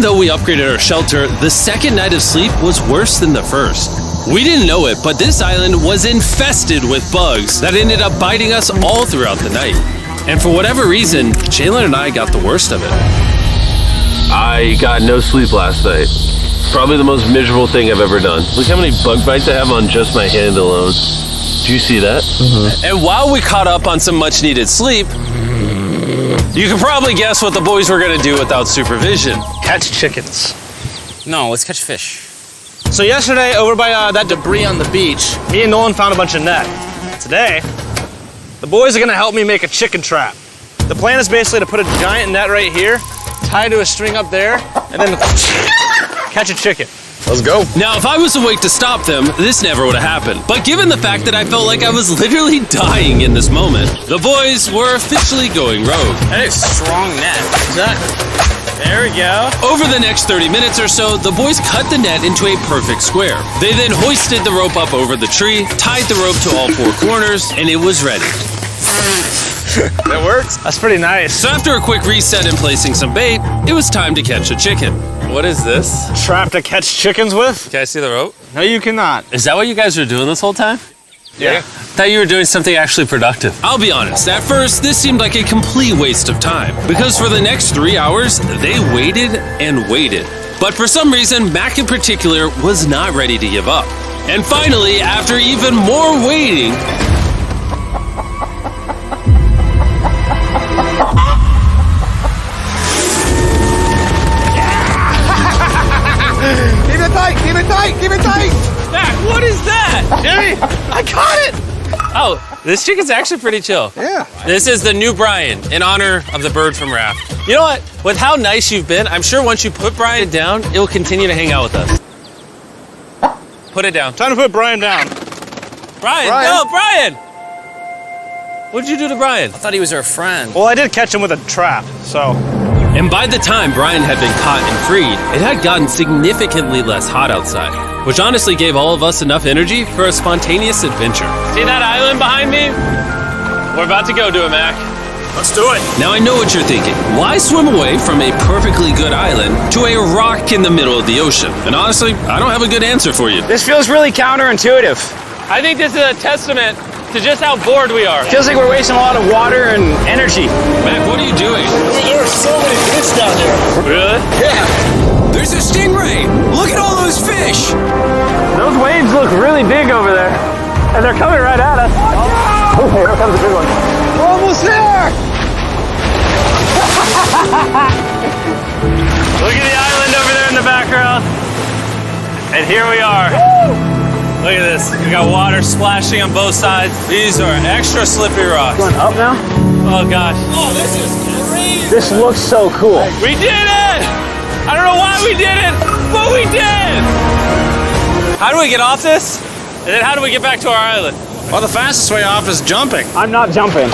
though we upgraded our shelter, the second night of sleep was worse than the first. We didn't know it, but this island was infested with bugs that ended up biting us all throughout the night. And for whatever reason, Jalen and I got the worst of it. I got no sleep last night. Probably the most miserable thing I've ever done. Look how many bug bites I have on just my hand alone. Do you see that? Mm-hmm. And while we caught up on some much needed sleep, you can probably guess what the boys were gonna do without supervision. Catch chickens. No, let's catch fish. So yesterday, over by that debris on the beach, me and Nolan found a bunch of net. Today, the boys are gonna help me make a chicken trap. The plan is basically to put a giant net right here, tie to a string up there, and then catch a chicken. Let's go. Now, if I was awake to stop them, this never would have happened. But given the fact that I felt like I was literally dying in this moment, the boys were officially going rogue. That is strong net. There we go. Over the next 30 minutes or so, the boys cut the net into a perfect square. They then hoisted the rope up over the tree, tied the rope to all four corners, and it was ready. That works. That's pretty nice. So after a quick reset and placing some bait, it was time to catch a chicken. What is this? Trap to catch chickens with? Can I see the rope? No, you cannot. Is that what you guys were doing this whole time? Yeah. I thought you were doing something actually productive. I'll be honest, at first, this seemed like a complete waste of time. Because for the next 3 hours, they waited and waited. But for some reason, Mac in particular was not ready to give up. And finally, after even more waiting, Keep it tight, keep it tight, keep it tight. Mac, what is that? Jimmy, I caught it! Oh, this chicken's actually pretty chill. Yeah. This is the new Brian, in honor of the bird from Raft. You know what? With how nice you've been, I'm sure once you put Brian down, it will continue to hang out with us. Put it down. Time to put Brian down. Brian, no, Brian! What'd you do to Brian? I thought he was our friend. Well, I did catch him with a trap, so. And by the time Brian had been caught and freed, it had gotten significantly less hot outside, which honestly gave all of us enough energy for a spontaneous adventure. See that island behind me? We're about to go to it, Mac. Let's do it. Now I know what you're thinking. Why swim away from a perfectly good island to a rock in the middle of the ocean? And honestly, I don't have a good answer for you. This feels really counterintuitive. I think this is a testament to just how bored we are. Feels like we're wasting a lot of water and energy. Mac, what are you doing? There are so many fish down there. Really? Yeah. There's a stingray! Look at all those fish! Those waves look really big over there. And they're coming right at us. Oh, here comes a big one. We're almost there. Look at the island over there in the background. And here we are. Look at this. We got water splashing on both sides. These are extra slippery rocks. Going up now? Oh gosh. Oh, this is crazy! This looks so cool. We did it! I don't know why we did it, but we did! How do we get off this? And then how do we get back to our island? Well, the fastest way off is jumping. I'm not jumping.